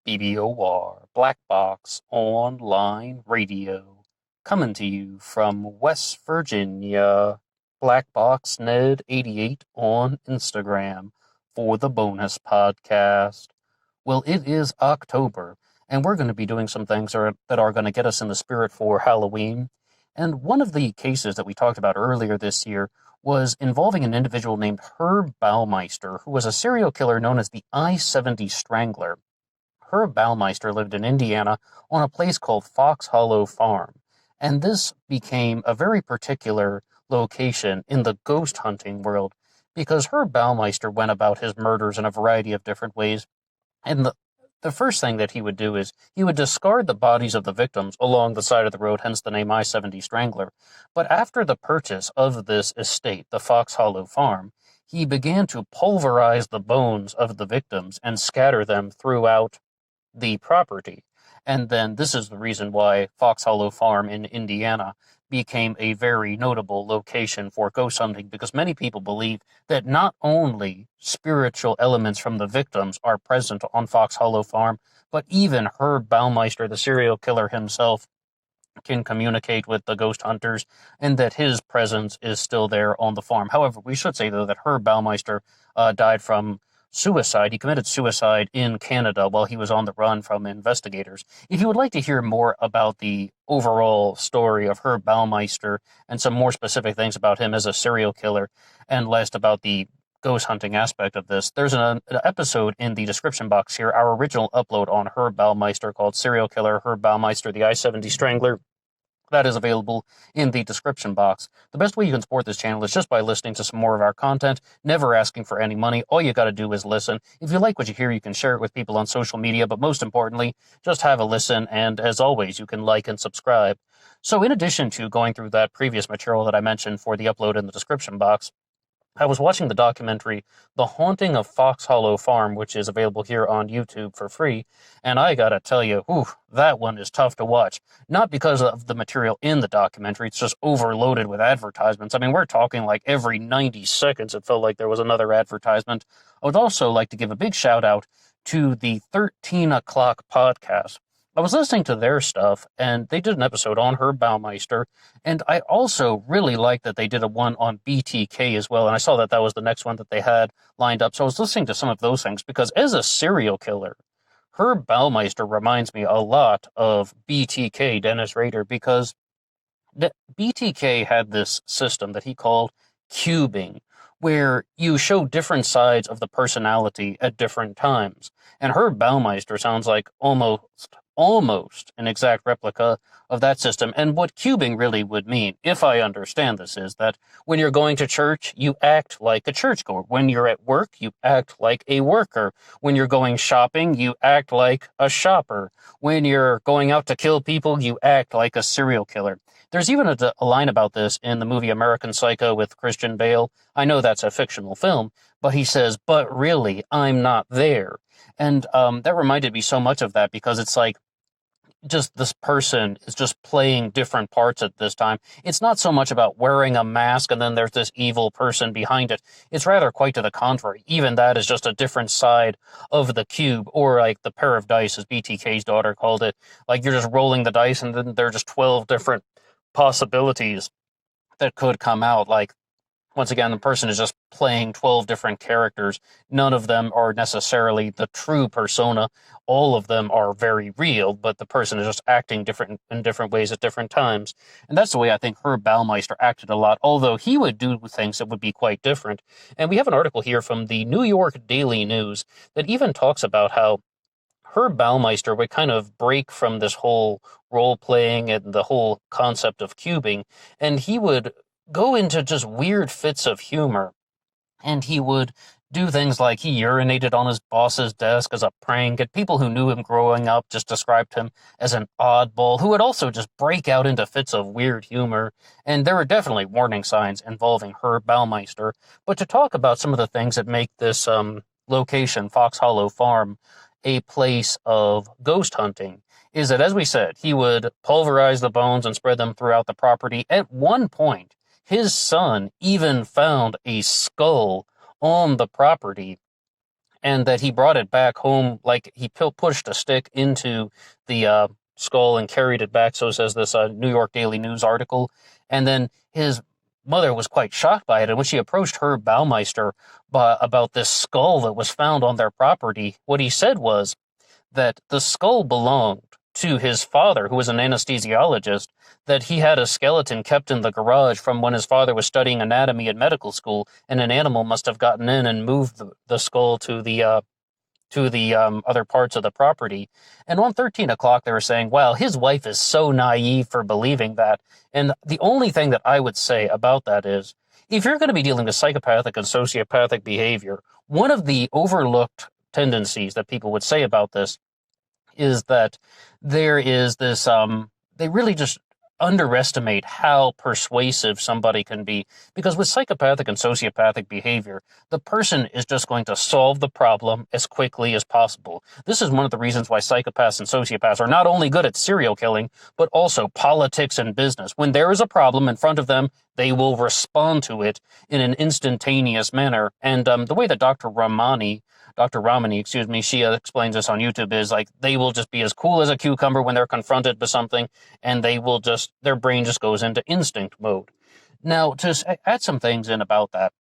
BBOR, Black Box Online Radio, coming to you from West Virginia. Black Box Ned 88 on Instagram for the bonus podcast. Well, it is October, and we're going to be doing some things that are going to get us in the spirit for Halloween. And one of the cases that we talked about earlier this year was involving an individual named Herb Baumeister, who was a serial killer known as the I-70 Strangler. Herb Baumeister lived in Indiana on a place called Fox Hollow Farm, and this became a very particular location in the ghost hunting world because Herb Baumeister went about his murders in a variety of different ways. And the first thing that he would do is he would discard the bodies of the victims along the side of the road, hence the name I-70 Strangler. But after the purchase of this estate, the Fox Hollow Farm, he began to pulverize the bones of the victims and scatter them throughout the property. And then this is the reason why Fox Hollow Farm in Indiana became a very notable location for ghost hunting, because many people believe that not only spiritual elements from the victims are present on Fox Hollow Farm, but even Herb Baumeister, the serial killer himself, can communicate with the ghost hunters, and that his presence is still there on the farm. However, we should say, though, that Herb Baumeister died from suicide. He committed suicide in Canada while he was on the run from investigators. If you would like to hear more about the overall story of Herb Baumeister and some more specific things about him as a serial killer, and less about the ghost hunting aspect of this, there's an episode in the description box here, our original upload on Herb Baumeister called Serial Killer Herb Baumeister, the I-70 Strangler. That is available in the description box. The best way you can support this channel is just by listening to some more of our content, never asking for any money. All you got to do is listen. If you like what you hear, you can share it with people on social media, but most importantly, just have a listen, and as always, you can like and subscribe. So in addition to going through that previous material that I mentioned for the upload in the description box, I was watching the documentary The Haunting of Fox Hollow Farm, which is available here on YouTube for free, and I gotta tell you, that one is tough to watch. Not because of the material in the documentary, it's just overloaded with advertisements. I mean, we're talking like every 90 seconds it felt like there was another advertisement. I would also like to give a big shout out to the 13 O'Clock podcast. I was listening to their stuff, and they did an episode on Herb Baumeister, and I also really liked that they did a one on BTK as well, and I saw that that was the next one that they had lined up, so I was listening to some of those things, because as a serial killer, Herb Baumeister reminds me a lot of BTK, Dennis Rader, because BTK had this system that he called cubing, where you show different sides of the personality at different times, and Herb Baumeister sounds like almost an exact replica of that system. And what cubing really would mean, if I understand this, is that when you're going to church, you act like a churchgoer. When you're at work, you act like a worker. When you're going shopping, you act like a shopper. When you're going out to kill people, you act like a serial killer. There's even a line about this in the movie American Psycho with Christian Bale. I know that's a fictional film, but he says, but really, I'm not there. And that reminded me so much of that, because it's like, just this person is just playing different parts at this time. It's not so much about wearing a mask and then there's this evil person behind it. It's rather quite to the contrary. Even that is just a different side of the cube, or like the pair of dice, as BTK's daughter called it. Like, you're just rolling the dice and then there are just 12 different possibilities that could come out. Like, once again, the person is just playing 12 different characters. None of them are necessarily the true persona. All of them are very real, but the person is just acting different in different ways at different times. And that's the way I think Herb Baumeister acted a lot, although he would do things that would be quite different. And we have an article here from the New York Daily News that even talks about how Herb Baumeister would kind of break from this whole role-playing and the whole concept of cubing, and he would go into just weird fits of humor, and he would do things like he urinated on his boss's desk as a prank, and people who knew him growing up just described him as an oddball who would also just break out into fits of weird humor, and there were definitely warning signs involving Herb Baumeister. But to talk about some of the things that make this location, Fox Hollow Farm, a place of ghost hunting, is that, as we said, he would pulverize the bones and spread them throughout the property. At one point, his son even found a skull on the property, and that he brought it back home, like he pushed a stick into the skull and carried it back. So says this New York Daily News article. And then his mother was quite shocked by it. And when she approached Herb Baumeister about this skull that was found on their property, what he said was that the skull belonged to his father, who was an anesthesiologist, that he had a skeleton kept in the garage from when his father was studying anatomy at medical school, and an animal must have gotten in and moved the skull to the other parts of the property. And on 13 o'clock, they were saying, well, his wife is so naive for believing that. And the only thing that I would say about that is, if you're going to be dealing with psychopathic and sociopathic behavior, one of the overlooked tendencies that people would say about this is that there is this, they really just underestimate how persuasive somebody can be. Because with psychopathic and sociopathic behavior, the person is just going to solve the problem as quickly as possible. This is one of the reasons why psychopaths and sociopaths are not only good at serial killing, but also politics and business. When there is a problem in front of them, they will respond to it in an instantaneous manner. And the way that Dr. Ramani, she explains this on YouTube, is like they will just be as cool as a cucumber when they're confronted with something, and their brain just goes into instinct mode. Now, to add some things in about that,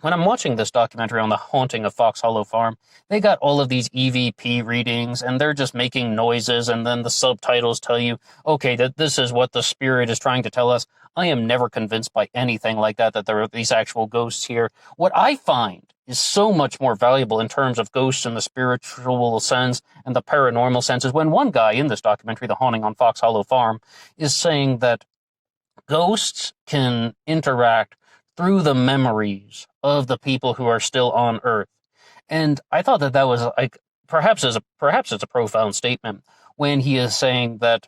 when I'm watching this documentary on the haunting of Fox Hollow Farm, they got all of these EVP readings, and they're just making noises, and then the subtitles tell you, okay, that this is what the spirit is trying to tell us. I am never convinced by anything like that there are these actual ghosts here. What I find is so much more valuable in terms of ghosts in the spiritual sense and the paranormal sense is when one guy in this documentary, The Haunting on Fox Hollow Farm, is saying that ghosts can interact through the memories of the people who are still on Earth. And I thought that was like perhaps it's a profound statement when he is saying that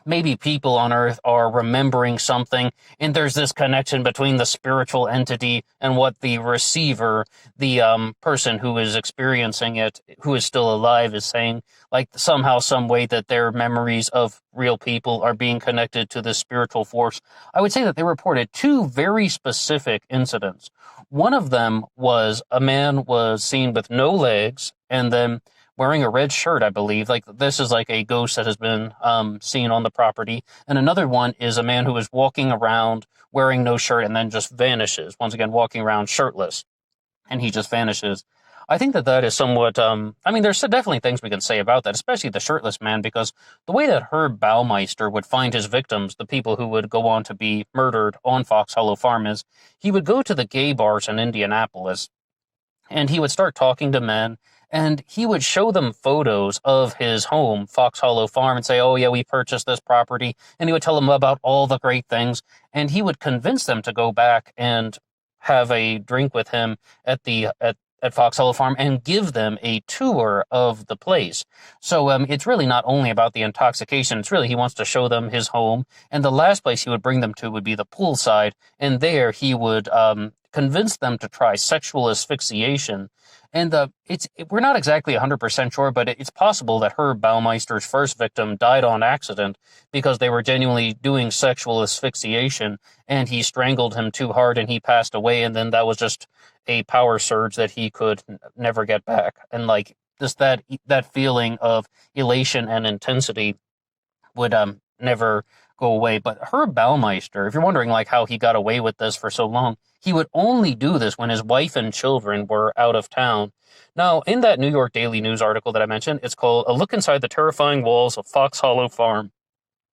maybe people on Earth are remembering something, and there's this connection between the spiritual entity and what the receiver, the person who is experiencing it, who is still alive, is saying, like somehow, some way that their memories of real people are being connected to this spiritual force. I would say that they reported two very specific incidents. One of them was a man was seen with no legs, and then wearing a red shirt, I believe. Like, this is like a ghost that has been seen on the property. And another one is a man who is walking around wearing no shirt and then just vanishes. Once again, walking around shirtless, and he just vanishes. I think that is somewhat, there's definitely things we can say about that, especially the shirtless man, because the way that Herb Baumeister would find his victims, the people who would go on to be murdered on Fox Hollow Farm, is he would go to the gay bars in Indianapolis, and he would start talking to men, and he would show them photos of his home, Fox Hollow Farm, and say, oh yeah, we purchased this property. And he would tell them about all the great things. And he would convince them to go back and have a drink with him at Fox Hollow Farm and give them a tour of the place. So it's really not only about the intoxication. It's really he wants to show them his home. And the last place he would bring them to would be the poolside. And there he would convince them to try sexual asphyxiation. And we're not exactly 100% sure, but it's possible that Herb Baumeister's first victim died on accident because they were genuinely doing sexual asphyxiation, and he strangled him too hard and he passed away, and then that was just a power surge that he could never get back. And like just that feeling of elation and intensity would never go away. But Herb Baumeister, if you're wondering like how he got away with this for so long, he would only do this when his wife and children were out of town. Now, in that New York Daily News article that I mentioned, it's called A Look Inside the Terrifying Walls of Fox Hollow Farm.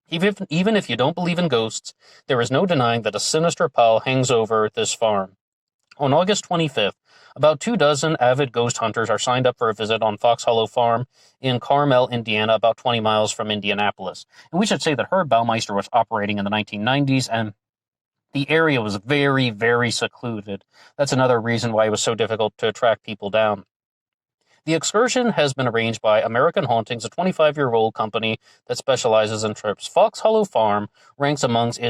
Even if you don't believe in ghosts, there is no denying that a sinister pall hangs over this farm. On August 25th, about 24 avid ghost hunters are signed up for a visit on Fox Hollow Farm in Carmel, Indiana, about 20 miles from Indianapolis. And we should say that Herb Baumeister was operating in the 1990s, and the area was very, very secluded. That's another reason why it was so difficult to track people down. The excursion has been arranged by American Hauntings, a 25-year-old company that specializes in trips. Fox Hollow Farm ranks amongst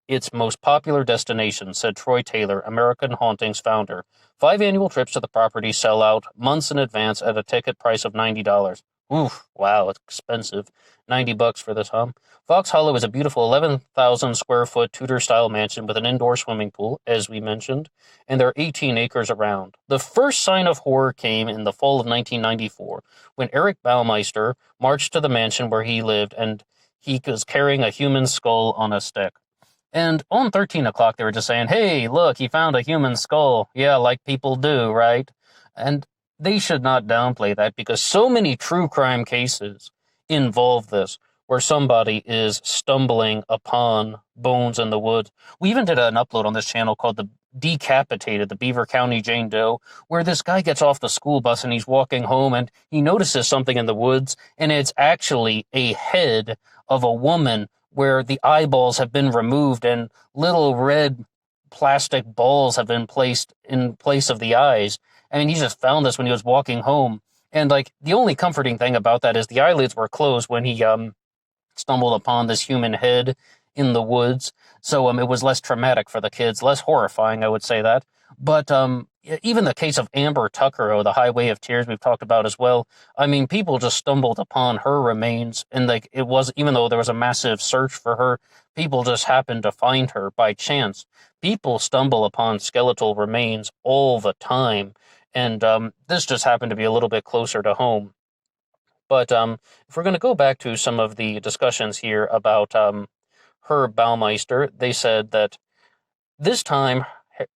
its most popular destinations, said Troy Taylor, American Hauntings founder. 5 annual trips to the property sell out months in advance at a ticket price of $90. Oof, wow, it's expensive. $90 for this, huh? Fox Hollow is a beautiful 11,000 square foot Tudor style mansion with an indoor swimming pool, as we mentioned, and there are 18 acres around. The first sign of horror came in the fall of 1994 when Eric Baumeister marched to the mansion where he lived and he was carrying a human skull on a stick. And on 13 o'clock, they were just saying, hey, look, he found a human skull. Yeah, like people do, right? And they should not downplay that because so many true crime cases involve this, where somebody is stumbling upon bones in the woods. We even did an upload on this channel called The Decapitated, the Beaver County Jane Doe, where this guy gets off the school bus and he's walking home and he notices something in the woods, and it's actually a head of a woman where the eyeballs have been removed and little red plastic balls have been placed in place of the eyes. I mean, he just found this when he was walking home. And like the only comforting thing about that is the eyelids were closed when he stumbled upon this human head in the woods. So it was less traumatic for the kids, less horrifying, I would say that. But even the case of Amber Tucker, or the Highway of Tears, we've talked about as well. I mean, people just stumbled upon her remains, and like it was, even though there was a massive search for her, people just happened to find her by chance. People stumble upon skeletal remains all the time, and this just happened to be a little bit closer to home. But if we're going to go back to some of the discussions here about Herb Baumeister, they said that this time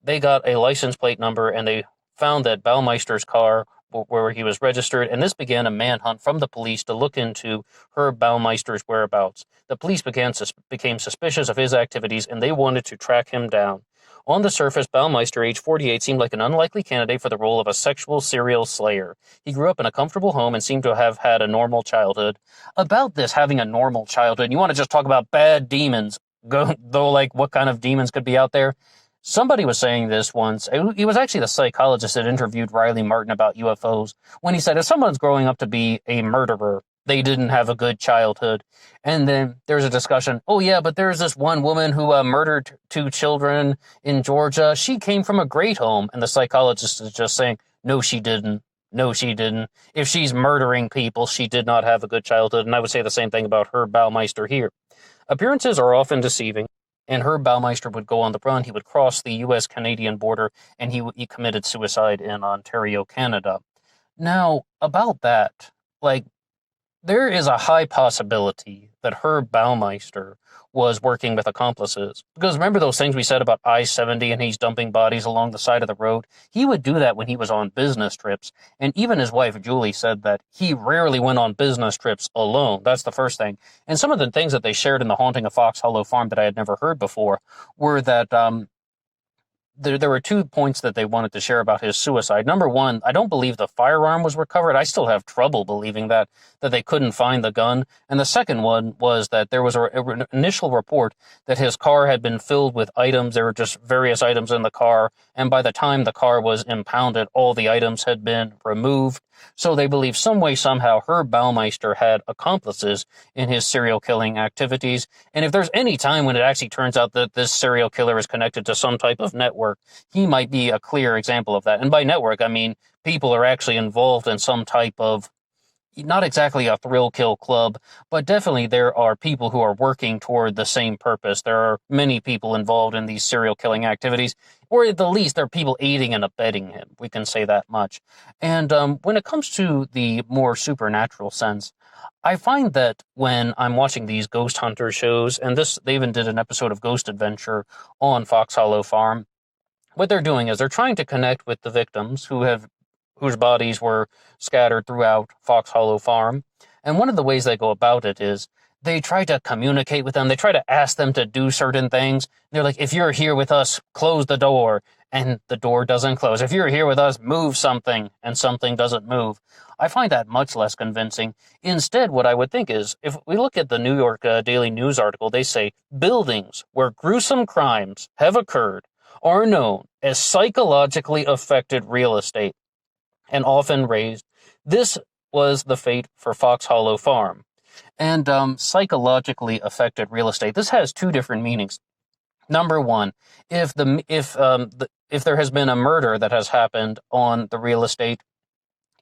they got a license plate number and they found that Baumeister's car where he was registered, and this began a manhunt from the police to look into Herb Baumeister's whereabouts. The police became suspicious of his activities and they wanted to track him down. On the surface, Baumeister, age 48, seemed like an unlikely candidate for the role of a sexual serial slayer. He grew up in a comfortable home and seemed to have had a normal childhood. About this having a normal childhood, you want to just talk about bad demons, though, like what kind of demons could be out there? Somebody was saying this once. He was actually the psychologist that interviewed Riley Martin about UFOs when he said if someone's growing up to be a murderer, they didn't have a good childhood. And then there's a discussion, oh yeah, but there's this one woman who murdered two children in Georgia. She came from a great home. And the psychologist is just saying, no, she didn't. No, she didn't. If she's murdering people, she did not have a good childhood. And I would say the same thing about Herb Baumeister here. Appearances are often deceiving, and Herb Baumeister would go on the run. He would cross the U.S.-Canadian border, and he committed suicide in Ontario, Canada. Now, about that, like, there is a high possibility that Herb Baumeister was working with accomplices. Because remember those things we said about I-70 and he's dumping bodies along the side of the road? He would do that when he was on business trips. And even his wife, Julie, said that he rarely went on business trips alone. That's the first thing. And some of the things that they shared in The Haunting of Fox Hollow Farm that I had never heard before were that there were 2 points that they wanted to share about his suicide. Number one, I don't believe the firearm was recovered. I still have trouble believing that they couldn't find the gun. And the second one was that there was an initial report that his car had been filled with items. There were just various items in the car. And by the time the car was impounded, all the items had been removed. So they believe some way, somehow, Herb Baumeister had accomplices in his serial killing activities. And if there's any time when it actually turns out that this serial killer is connected to some type of network, he might be a clear example of that. And by network, I mean people are actually involved in some type of, not exactly a thrill kill club, but definitely there are people who are working toward the same purpose. There are many people involved in these serial killing activities, or at the least, there are people aiding and abetting him. We can say that much. And when it comes to the more supernatural sense, I find that when I'm watching these ghost hunter shows, and they even did an episode of Ghost Adventure on Fox Hollow Farm, what they're doing is they're trying to connect with the victims whose bodies were scattered throughout Fox Hollow Farm. And one of the ways they go about it is they try to communicate with them. They try to ask them to do certain things. They're like, if you're here with us, close the door. And the door doesn't close. If you're here with us, move something. And something doesn't move. I find that much less convincing. Instead, what I would think is, if we look at the New York Daily News article, they say, buildings where gruesome crimes have occurred are known as psychologically affected real estate and often razed. This was the fate for Fox Hollow Farm. And psychologically affected real estate. This has 2 different meanings. Number one, if there has been a murder that has happened on the real estate,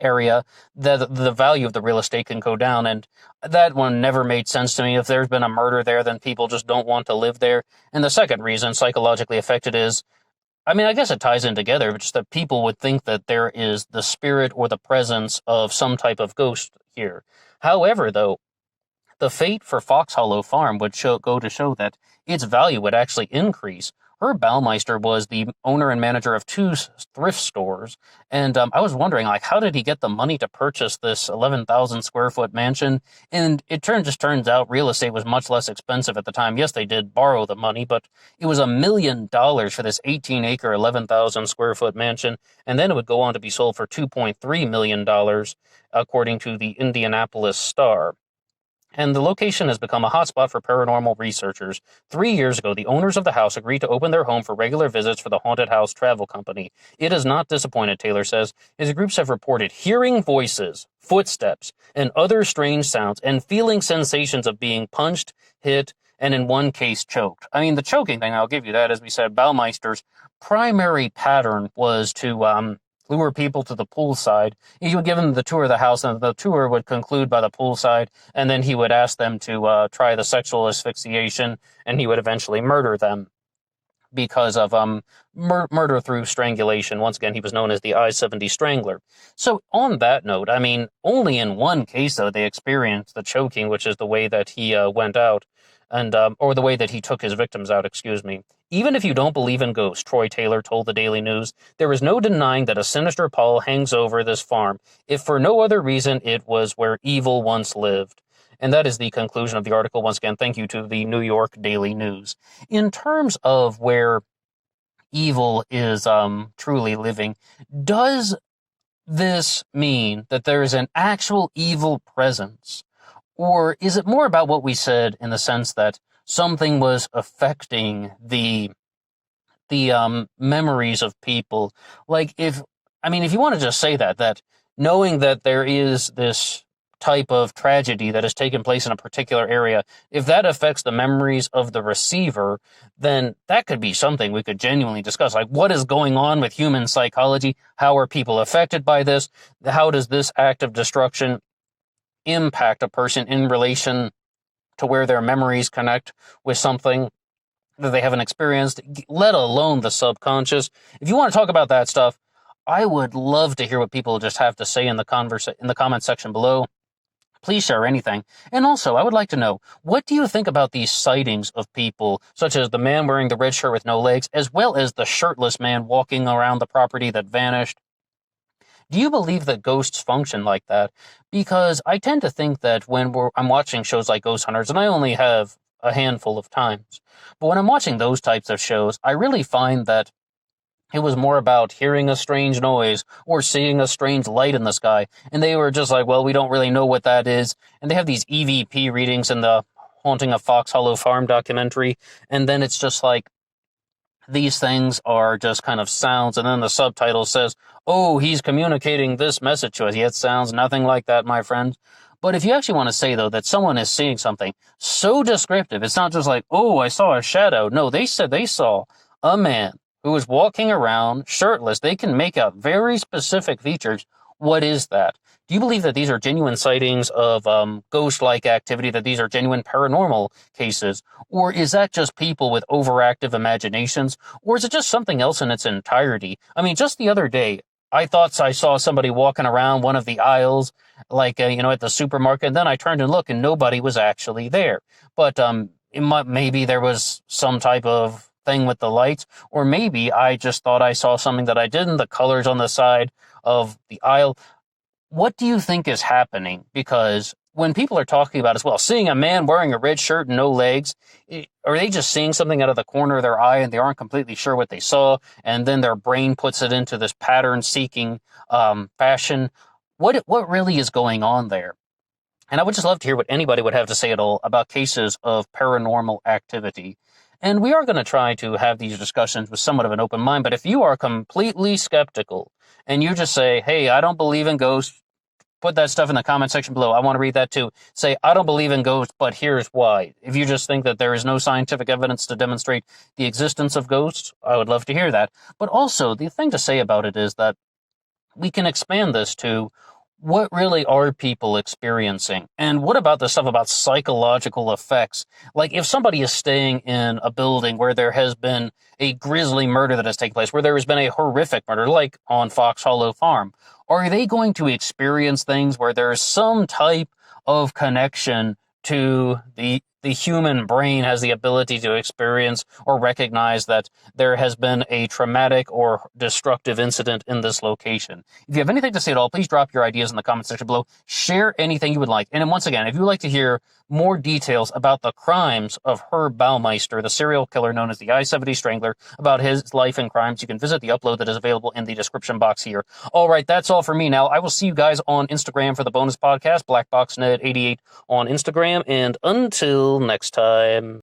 area, the value of the real estate can go down. And that one never made sense to me. If there's been a murder there, then people just don't want to live there. And the second reason psychologically affected is, I mean, I guess it ties in together, but just that people would think that there is the spirit or the presence of some type of ghost here. However, though, the fate for Fox Hollow Farm would go to show that its value would actually increase. Herb Baumeister was the owner and manager of two thrift stores, and I was wondering, like, how did he get the money to purchase this 11,000 square foot mansion? And it just turns out real estate was much less expensive at the time. Yes, they did borrow the money, but it was $1 million for this 18-acre, 11,000 square foot mansion, and then it would go on to be sold for $2.3 million, according to the Indianapolis Star. And the location has become a hotspot for paranormal researchers. 3 years ago, the owners of the house agreed to open their home for regular visits for the Haunted House Travel Company. It has not disappointed, Taylor says, as groups have reported hearing voices, footsteps, and other strange sounds, and feeling sensations of being punched, hit, and in one case choked. I mean, the choking thing, I'll give you that. As we said, Baumeister's primary pattern was to lure people to the poolside. He would give them the tour of the house, and the tour would conclude by the poolside, and then he would ask them to try the sexual asphyxiation, and he would eventually murder them because of murder through strangulation. Once again, he was known as the I-70 Strangler. So on that note, I mean, only in one case, though, they experienced the choking, which is the way that he went out, and or the way that he took his victims out, excuse me. Even if you don't believe in ghosts, Troy Taylor told the Daily News, there is no denying that a sinister pall hangs over this farm, if for no other reason it was where evil once lived. And that is the conclusion of the article. Once again, thank you to the New York Daily News. In terms of where evil is truly living, does this mean that there is an actual evil presence? Or is it more about what we said in the sense that something was affecting the memories of people? Like, if you want to just say that knowing that there is this type of tragedy that has taken place in a particular area, if that affects the memories of the receiver, then that could be something we could genuinely discuss. Like, what is going on with human psychology? How are people affected by this? How does this act of destruction impact a person in relation to where their memories connect with something that they haven't experienced, let alone the subconscious? If you want to talk about that stuff, I would love to hear what people just have to say in the comment section below. Please share anything. And also, I would like to know, what do you think about these sightings of people, such as the man wearing the red shirt with no legs, as well as the shirtless man walking around the property that vanished? Do you believe that ghosts function like that? Because I tend to think that when I'm watching shows like Ghost Hunters, and I only have a handful of times, but when I'm watching those types of shows, I really find that it was more about hearing a strange noise or seeing a strange light in the sky, and they were just like, well, we don't really know what that is. And they have these EVP readings in the Haunting of Fox Hollow Farm documentary, and then it's just like, these things are just kind of sounds, and then the subtitle says, oh, he's communicating this message to us. It sounds nothing like that, my friend. But if you actually want to say, though, that someone is seeing something so descriptive, it's not just like, oh, I saw a shadow. No, they said they saw a man who was walking around shirtless. They can make out very specific features. What is that? Do you believe that these are genuine sightings of ghost-like activity, that these are genuine paranormal cases? Or is that just people with overactive imaginations? Or is it just something else in its entirety? I mean, just the other day, I thought I saw somebody walking around one of the aisles, like, at the supermarket, and then I turned and looked, and nobody was actually there. But maybe there was some type of thing with the lights, or maybe I just thought I saw something that I didn't, the colors on the side of the aisle. What do you think is happening? Because when people are talking about as well, seeing a man wearing a red shirt and no legs, are they just seeing something out of the corner of their eye and they aren't completely sure what they saw, and then their brain puts it into this pattern-seeking fashion? What really is going on there? And I would just love to hear what anybody would have to say at all about cases of paranormal activity. And we are going to try to have these discussions with somewhat of an open mind, but if you are completely skeptical and you just say, hey, I don't believe in ghosts, put that stuff in the comment section below. I want to read that too. Say, I don't believe in ghosts, but here's why. If you just think that there is no scientific evidence to demonstrate the existence of ghosts, I would love to hear that. But also, the thing to say about it is that we can expand this to what really are people experiencing? And what about the stuff about psychological effects? Like if somebody is staying in a building where there has been a grisly murder that has taken place, where there has been a horrific murder, like on Fox Hollow Farm, are they going to experience things where there is some type of connection to the human brain has the ability to experience or recognize that there has been a traumatic or destructive incident in this location? If you have anything to say at all, please drop your ideas in the comment section below. Share anything you would like. And then once again, if you would like to hear more details about the crimes of Herb Baumeister, the serial killer known as the I-70 Strangler, about his life and crimes, you can visit the upload that is available in the description box here. All right, that's all for me now. I will see you guys on Instagram for the bonus podcast, BlackBoxNet88 on Instagram, and until next time.